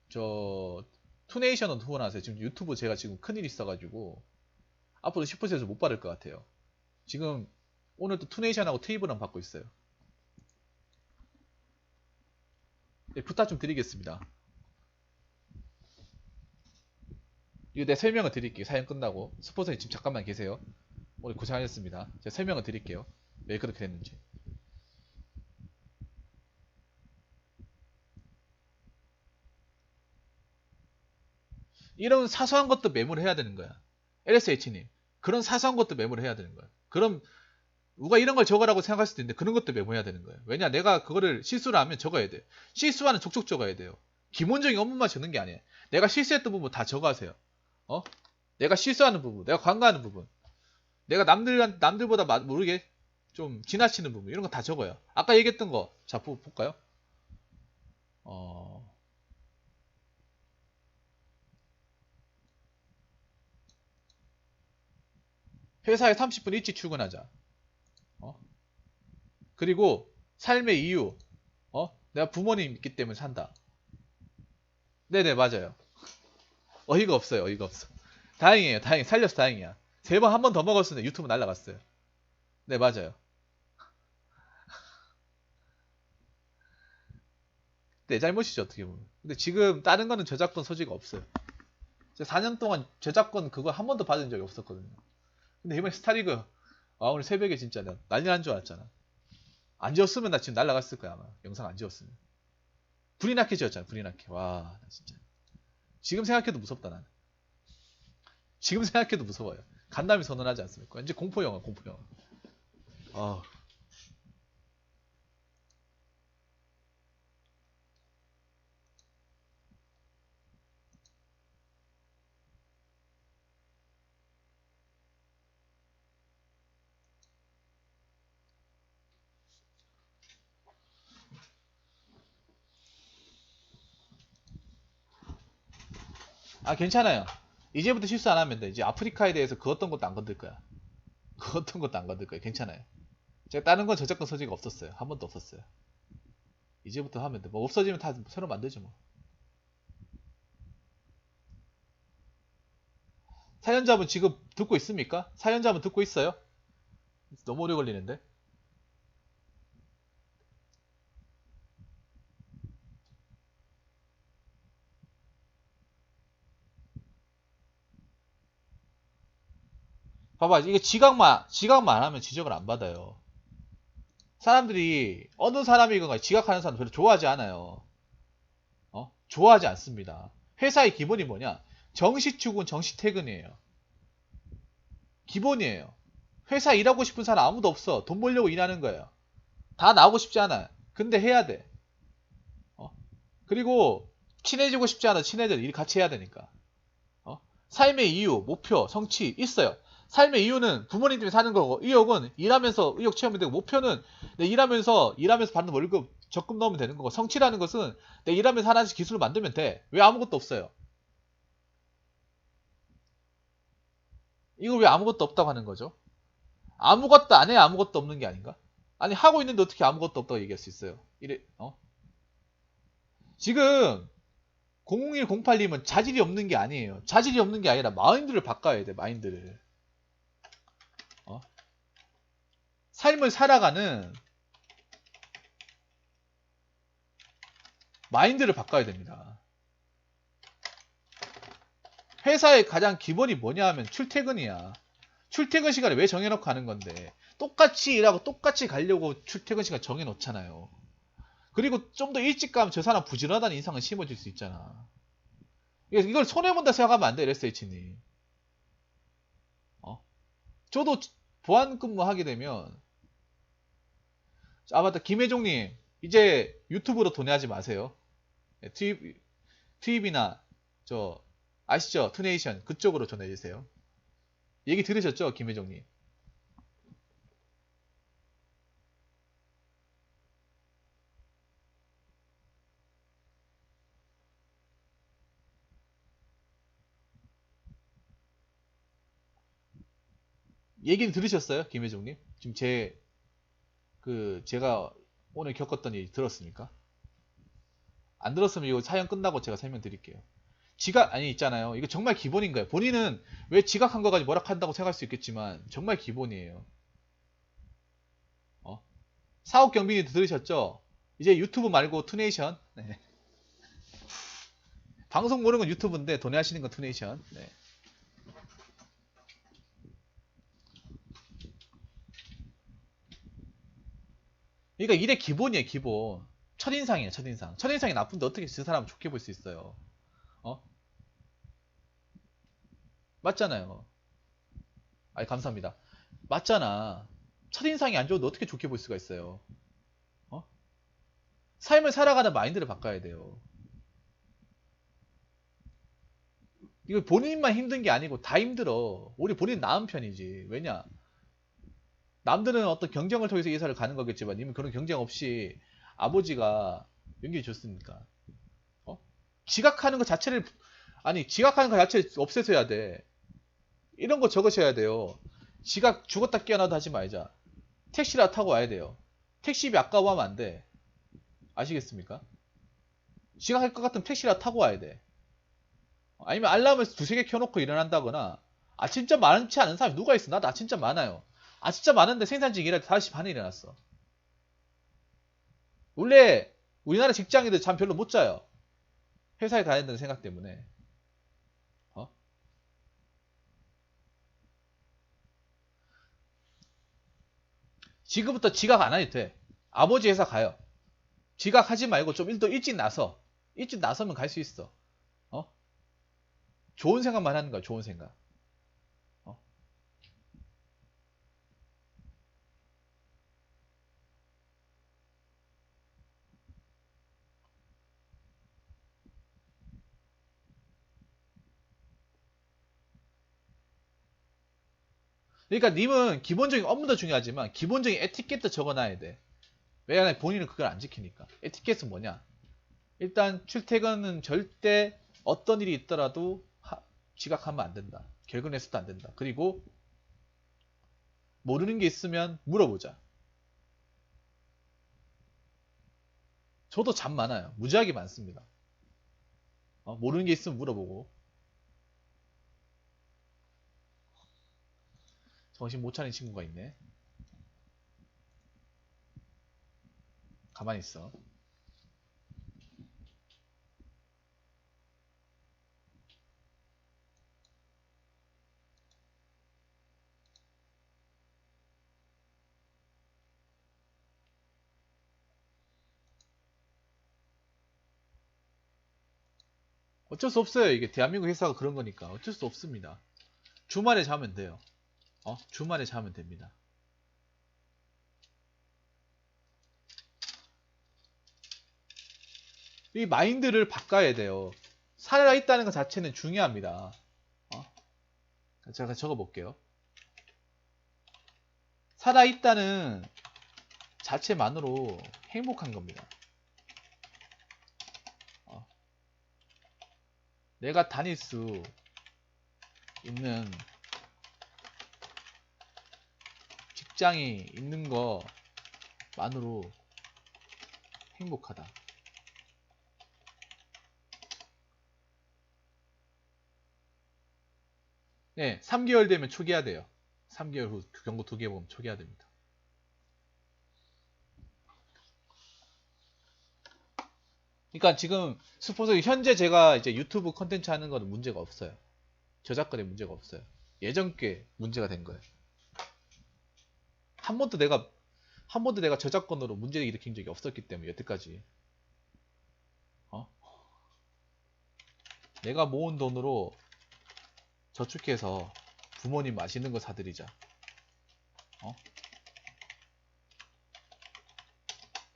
저 투네이션은 후원하세요. 지금 유튜브 제가 지금 큰일 있어가지고 앞으로 슈퍼챗에서 못 받을 것 같아요. 지금 오늘 또 투네이션하고 트윕이랑 받고 있어요. 네, 부탁 좀 드리겠습니다. 이거 내 설명을 드릴게요. 사연 끝나고 스폰서님 지금 잠깐만 계세요. 오늘 고생하셨습니다. 제가 설명을 드릴게요. 왜 그렇게 됐는지. 이런 사소한 것도 메모를 해야 되는 거야. LSH님. 그런 사소한 것도 메모를 해야 되는 거야. 그럼 누가 이런 걸 적으라고 생각할 수도 있는데 그런 것도 메모해야 되는 거예요. 왜냐 내가 그거를 실수를 하면 적어야 돼. 실수하는 족족 적어야 돼요. 기본적인 업무만 적는 게 아니에요. 내가 실수했던 부분 다 적어하세요. 내가 실수하는 부분, 내가 관과하는 부분, 내가 남들보다 모르게 좀 지나치는 부분 이런 거 다 적어요. 아까 얘기했던 거, 자 볼까요? 회사에 30분 일찍 출근하자. 그리고 삶의 이유, 내가 부모님 있기 때문에 산다. 네네 맞아요. 어이가 없어요. 어이가 없어. 다행이에요. 살려서 다행이야. 3번 한 번 더 먹었으면 유튜브 날라갔어요. 네 맞아요. 내 잘못이죠 어떻게 보면. 근데 지금 다른 거는 저작권 소지가 없어요. 제가 4년 동안 저작권 그거 한 번도 받은 적이 없었거든요. 근데 이번에 스타리그 오늘 새벽에 진짜 난리 난 줄 알았잖아. 안 지웠으면 나 지금 날라갔을 거야 아마. 영상 안 지웠으면. 불이 나게 지었잖아. 불이 나게. 와, 나 진짜. 지금 생각해도 무섭다 나는. 지금 생각해도 무서워요. 간담이 선언하지 않습니까? 이제 공포 영화, 공포 영화. 아, 괜찮아요. 이제부터 실수 안 하면 돼. 이제 아프리카에 대해서 그 어떤 것도 안 건들 거야. 그 어떤 것도 안 건들 거야. 괜찮아요. 제가 다른 건 저작권 소지가 없었어요. 한 번도 없었어요. 이제부터 하면 돼. 뭐 없어지면 다 새로 만들죠 뭐. 사연자분 지금 듣고 있습니까? 사연자분 듣고 있어요? 너무 오래 걸리는데. 봐봐, 이게 지각만 안 하면 지적을 안 받아요. 사람들이 어느 사람이건 지각하는 사람 별로 좋아하지 않아요. 좋아하지 않습니다. 회사의 기본이 뭐냐? 정시 출근, 정시 퇴근이에요. 기본이에요. 회사 일하고 싶은 사람 아무도 없어. 돈 벌려고 일하는 거예요. 다 나오고 싶지 않아. 근데 해야 돼. 어? 그리고 친해지고 싶지 않아. 친해져. 일 같이 해야 되니까. 어? 삶의 이유, 목표, 성취 있어요. 삶의 이유는 부모님 때문에 사는 거고, 의욕은 일하면서 의욕 채우면 되고, 목표는 내 일하면서 받는 월급 적금 넣으면 되는 거고, 성취라는 것은 내 일하면서 하나씩 기술을 만들면 돼. 왜 아무것도 없어요? 이거 왜 아무것도 없다고 하는 거죠? 아무것도 안 해야 아무것도 없는 게 아닌가? 아니 하고 있는데 어떻게 아무것도 없다고 얘기할 수 있어요? 지금 00108님은 자질이 없는 게 아니에요. 자질이 없는 게 아니라 마인드를 바꿔야 돼. 마인드를. 어? 삶을 살아가는 마인드를 바꿔야 됩니다. 회사의 가장 기본이 뭐냐 하면 출퇴근이야. 출퇴근 시간을 왜 정해놓고 하는 건데 똑같이 일하고 똑같이 가려고 출퇴근 시간 정해놓잖아요. 그리고 좀 더 일찍 가면 저 사람 부지런하다는 인상을 심어줄 수 있잖아. 이걸 손해본다 생각하면 안 돼, SH님. 저도 보안 근무하게 되면, 아, 맞다. 김혜종님, 이제 유튜브로 돈내하지 마세요. 트윗이나, 저, 아시죠? 투네이션, 그쪽으로 전해주세요. 얘기 들으셨죠? 김혜종님. 얘기는 들으셨어요? 김혜종님? 지금 제가 오늘 겪었던 일 들었습니까? 안 들었으면 이거 사연 끝나고 제가 설명드릴게요. 아니, 있잖아요. 이거 정말 기본인 거예요. 본인은 왜 지각한 거 가지고 뭐라 한다고 생각할 수 있겠지만, 정말 기본이에요. 어? 사업 경비님 들으셨죠? 이제 유튜브 말고 투네이션. 네. 방송 보는 건 유튜브인데 돈에 하시는 건 투네이션. 네. 그러니까 일의 기본이에요, 기본. 첫인상이에요, 첫인상. 첫인상이 나쁜데 어떻게 그 사람을 좋게 볼 수 있어요? 어? 맞잖아요. 아니, 감사합니다. 맞잖아. 첫인상이 안 좋은데 어떻게 좋게 볼 수가 있어요? 어? 삶을 살아가는 마인드를 바꿔야 돼요. 이거 본인만 힘든 게 아니고 다 힘들어. 우리 본인 나은 편이지. 왜냐? 남들은 어떤 경쟁을 통해서 이 회사를 가는 거겠지만 님은 그런 경쟁 없이 아버지가 연결해 줬으니까. 어? 지각하는 것 자체를 아니 지각하는 것 자체를 없애서야 돼. 이런 거 적으셔야 돼요. 지각 죽었다 깨어나도 하지 말자. 택시라 타고 와야 돼요. 택시비 아까워하면 안 돼. 아시겠습니까? 지각할 것 같으면 택시라 타고 와야 돼. 아니면 알람을 두세 개 켜놓고 일어난다거나. 아 진짜 많지 않은 사람이 누가 있어? 나 진짜 많아요. 아 진짜 많은데 생산직 일할 때 5시 반에 일어났어. 원래 우리나라 직장인들 잠 별로 못 자요. 회사에 가야 된다는 생각 때문에. 어? 지금부터 지각 안 해도 돼. 아버지 회사 가요. 지각하지 말고 좀 일도 일찍 나서. 일찍 나서면 갈 수 있어. 어? 좋은 생각만 하는 거야. 좋은 생각. 어? 그러니까 님은 기본적인 업무도 중요하지만 기본적인 에티켓도 적어놔야 돼. 왜냐면 본인은 그걸 안 지키니까. 에티켓은 뭐냐? 일단 출퇴근은 절대 어떤 일이 있더라도 지각하면 안 된다. 결근해서도 안 된다. 그리고 모르는 게 있으면 물어보자. 저도 잠 많아요. 무지하게 많습니다. 모르는 게 있으면 물어보고. 정신 못 차린 친구가 있네. 가만히 있어. 어쩔 수 없어요. 이게 대한민국 회사가 그런 거니까 어쩔 수 없습니다. 주말에 자면 돼요. 주말에 자면 됩니다. 이 마인드를 바꿔야 돼요. 살아있다는 것 자체는 중요합니다. 제가 적어볼게요. 살아있다는 자체만으로 행복한 겁니다. 내가 다닐 수 있는 직장이 있는 것만으로 행복하다. 네, 3개월 되면 초기화 돼요. 3개월 후 경고 2개 보면 초기화 됩니다. 그러니까 지금 스포츠 현재 제가 이제 유튜브 컨텐츠 하는 거는 문제가 없어요. 저작권에 문제가 없어요. 예전 게 문제가 된 거예요. 한 번도 내가 저작권으로 문제를 일으킨 적이 없었기 때문에 여태까지 내가 모은 돈으로 저축해서 부모님 맛있는 거 사드리자.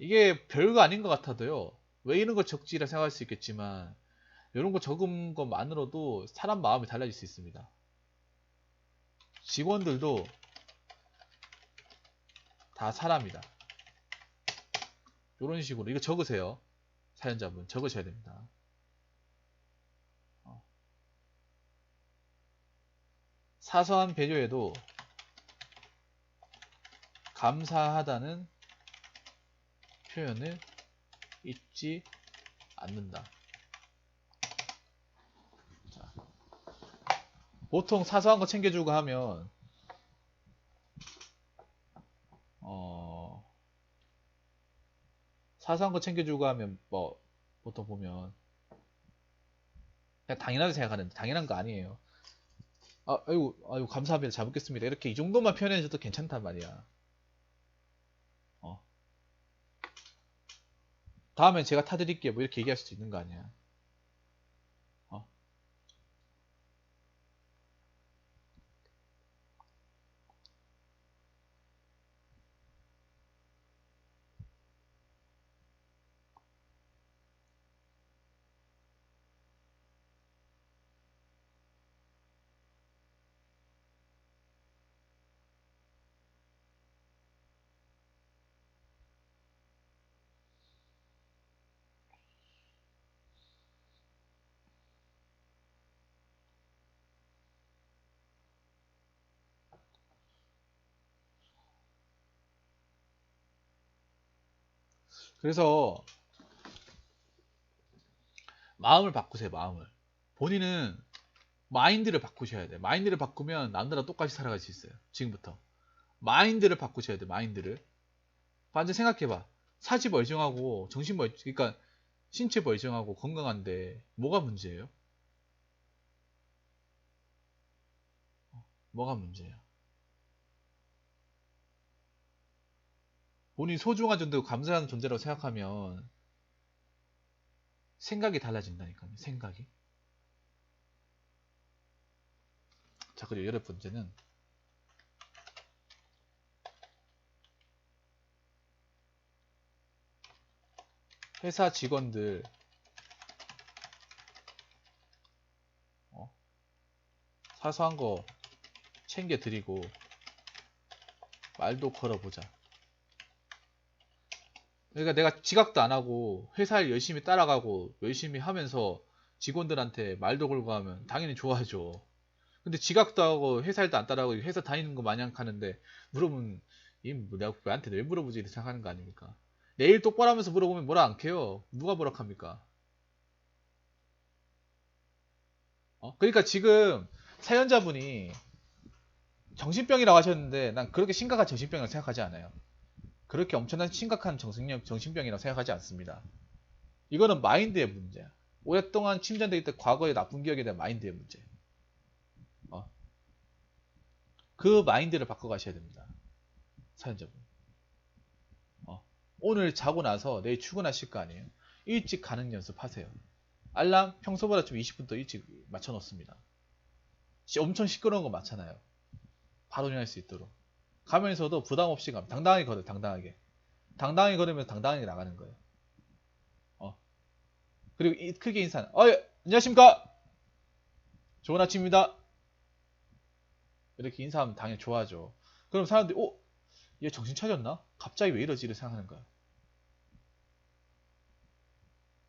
이게 별거 아닌 것 같아도요. 왜 이런 거 적지라 생각할 수 있겠지만 이런 거 적은 것만으로도 사람 마음이 달라질 수 있습니다. 직원들도 다 사람이다. 이런 식으로 이거 적으세요. 사연자분 적으셔야 됩니다. 사소한 배려에도 감사하다는 표현을 잊지 않는다. 자, 보통 사소한 거 챙겨주고 하면 사소한 거 챙겨주고 하면 뭐 보통 보면 그냥 당연하게 생각하는데 당연한 거 아니에요. 아이고 감사합니다. 잘 먹겠습니다. 이렇게 이 정도만 표현해줘도 괜찮단 말이야. 다음엔 제가 타드릴게요. 뭐 이렇게 얘기할 수도 있는 거 아니야. 그래서 마음을 바꾸세요. 마음을. 본인은 마인드를 바꾸셔야 돼요. 마인드를 바꾸면 남들과 똑같이 살아갈 수 있어요. 지금부터. 마인드를 바꾸셔야 돼요. 마인드를. 완전 생각해봐. 사지 멀쩡하고 정신 그러니까 신체 멀쩡하고 건강한데 뭐가 문제예요? 뭐가 문제예요? 본인이 소중한 존재고 감사하는 존재라고 생각하면 생각이 달라진다니까요. 생각이. 자, 그리고 8번째는 회사 직원들 사소한 거 챙겨드리고 말도 걸어보자. 그러니까 내가 지각도 안 하고 회사를 열심히 따라가고 열심히 하면서 직원들한테 말도 걸고 하면 당연히 좋아하죠. 근데 지각도 하고 회사일도 안 따라가고 회사 다니는 거 마냥 하는데 물어보면 내가 왜한테 왜 물어보지 이렇게 생각하는 거 아닙니까? 내일 똑바로 하면서 물어보면 뭐라 안 캐요. 누가 뭐라 합니까? 그러니까 지금 사연자분이 정신병이라고 하셨는데 난 그렇게 심각한 정신병이라고 생각하지 않아요. 그렇게 엄청난 심각한 정신병이라고 생각하지 않습니다. 이거는 마인드의 문제야. 오랫동안 침전되어 있던 과거의 나쁜 기억에 대한 마인드의 문제. 그 마인드를 바꿔가셔야 됩니다. 사연자분. 오늘 자고 나서 내일 출근하실 거 아니에요. 일찍 가는 연습하세요. 알람 평소보다 좀 20분 더 일찍 맞춰 놓습니다. 엄청 시끄러운 거 많잖아요. 바로 일어날 수 있도록. 가면서도 부담 없이 가면 당당하게 걸어요. 당당하게. 당당하게 걸으면서 당당하게 나가는 거예요. 그리고 크게 인사는 예, 안녕하십니까? 좋은 아침입니다. 이렇게 인사하면 당연히 좋아하죠. 그럼 사람들이 얘 정신 차렸나? 갑자기 왜 이러지? 를 생각하는 거야.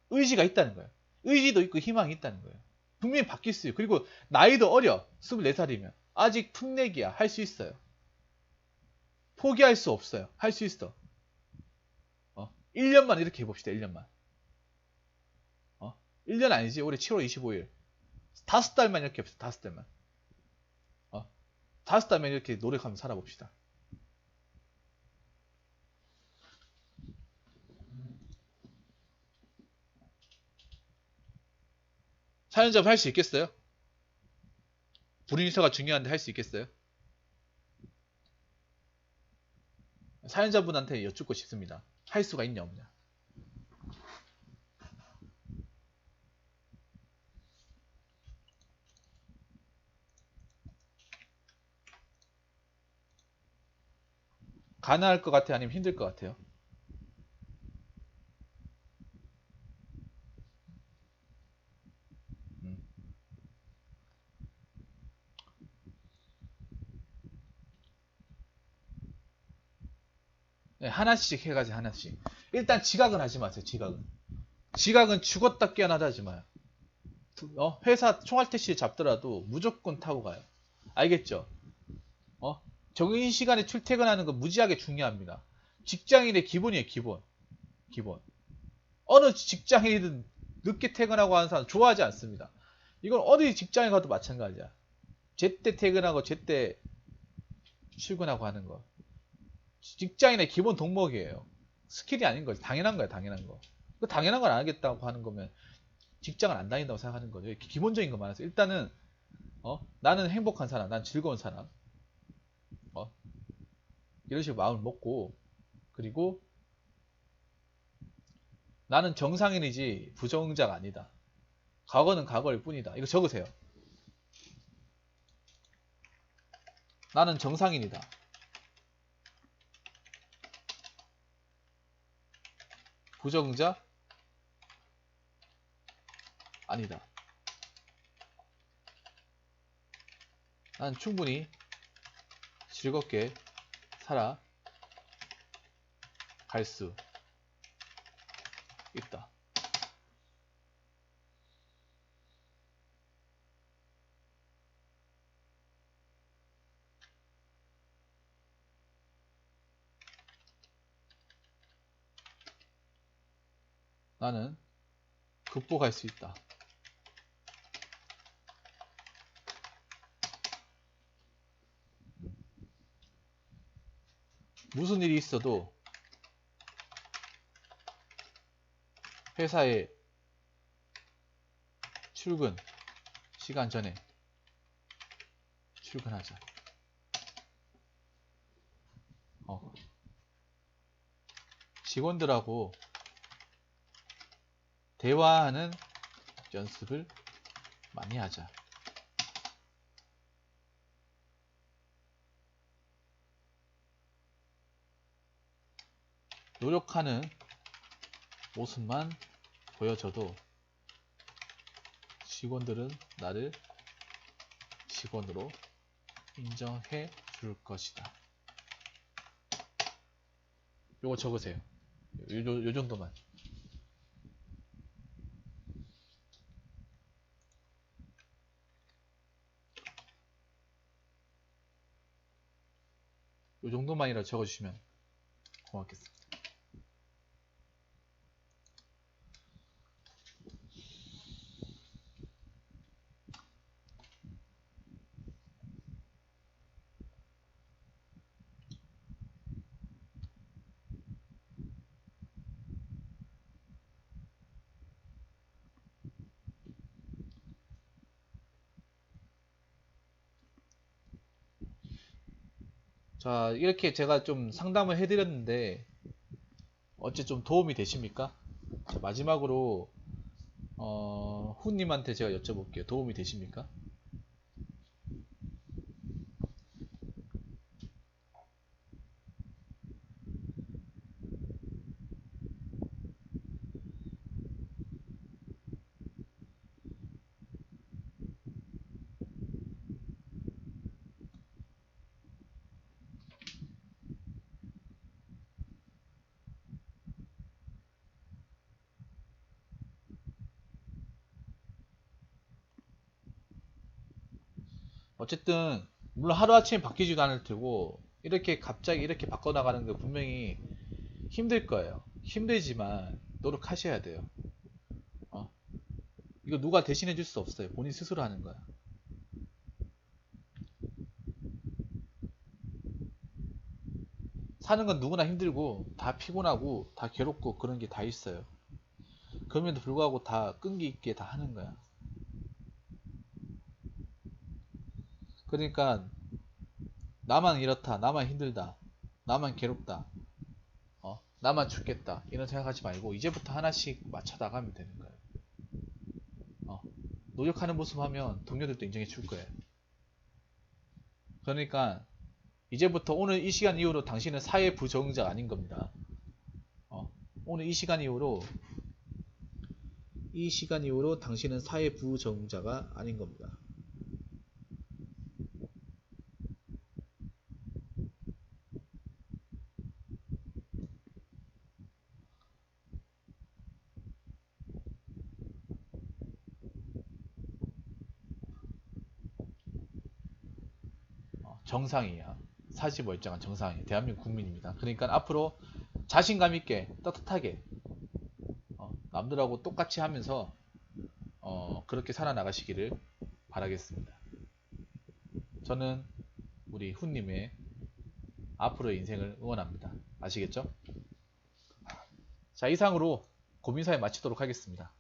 의지가 있다는 거예요. 의지도 있고 희망이 있다는 거예요. 분명히 바뀔 수 있어요. 그리고 나이도 어려. 24살이면. 아직 풋내기야. 할 수 있어요. 포기할 수 없어요. 할 수 있어. 1년만 이렇게 해봅시다. 1년만. 1년 아니지. 올해 7월 25일. 5달만 이렇게 해봅시다. 5달만. 5달만 이렇게 노력하면서 살아봅시다. 사연자분 할 수 있겠어요? 불임서가 중요한데 할 수 있겠어요? 사연자분한테 여쭙고 싶습니다. 할 수가 있냐 없냐. 가능할 것 같아요? 아니면 힘들 것 같아요? 음. 네, 하나씩 해가지고 하나씩. 일단 지각은 하지 마세요. 지각은 죽었다 깨어나다 하지 마요. 회사 총알택시 잡더라도 무조건 타고 가요. 알겠죠? 정인 시간에 출퇴근하는 건 무지하게 중요합니다. 직장인의 기본이에요. 기본. 어느 직장인이든 늦게 퇴근하고 하는 사람 좋아하지 않습니다. 이건 어디 직장에 가도 마찬가지야. 제때 퇴근하고 제때 출근하고 하는 거. 직장인의 기본 덕목이에요. 스킬이 아닌 거지. 당연한 거야, 당연한 거. 그 당연한 걸 안 하겠다고 하는 거면 직장을 안 다닌다고 생각하는 거죠. 기본적인 것만 해서 일단은 나는 행복한 사람, 난 즐거운 사람. 이런 식으로 마음을 먹고, 그리고 나는 정상인이지 부정자가 아니다. 과거는 과거일 뿐이다. 이거 적으세요. 나는 정상인이다. 부정자 아니다. 난 충분히 즐겁게 살아갈 수 있다. 나는 극복할 수 있다. 무슨 일이 있어도 회사에 출근 시간 전에 출근하자. 직원들하고 대화하는 연습을 많이 하자. 노력하는 모습만 보여줘도 직원들은 나를 직원으로 인정해 줄 것이다. 요거 적으세요. 요 정도만. 요 정도만이라도 적어주시면 고맙겠습니다. 자, 이렇게 제가 좀 상담을 해드렸는데 어째 좀 도움이 되십니까? 자, 마지막으로 후님한테 제가 여쭤볼게요. 도움이 되십니까? 어쨌든 물론 하루아침에 바뀌지도 않을 테고 이렇게 갑자기 이렇게 바꿔나가는 게 분명히 힘들 거예요. 힘들지만 노력하셔야 돼요. 어? 이거 누가 대신해 줄 수 없어요. 본인 스스로 하는 거야. 사는 건 누구나 힘들고 다 피곤하고 다 괴롭고 그런 게 다 있어요. 그럼에도 불구하고 다 끈기 있게 다 하는 거야. 그러니까 나만 이렇다, 나만 힘들다, 나만 괴롭다, 나만 죽겠다 이런 생각하지 말고 이제부터 하나씩 맞춰 나가면 되는 거예요. 어, 노력하는 모습 하면 동료들도 인정해 줄 거예요. 그러니까 이제부터 오늘 이 시간 이후로 당신은 사회 부적응자가 아닌 겁니다. 오늘 이 시간 이후로 당신은 사회 부적응자가 아닌 겁니다. 정상이야. 사지멀쩡한 정상이에요. 대한민국 국민입니다. 그러니까 앞으로 자신감 있게 떳떳하게 남들하고 똑같이 하면서 그렇게 살아나가시기를 바라겠습니다. 저는 우리 훈님의 앞으로의 인생을 응원합니다. 아시겠죠? 자, 이상으로 고민사회 마치도록 하겠습니다.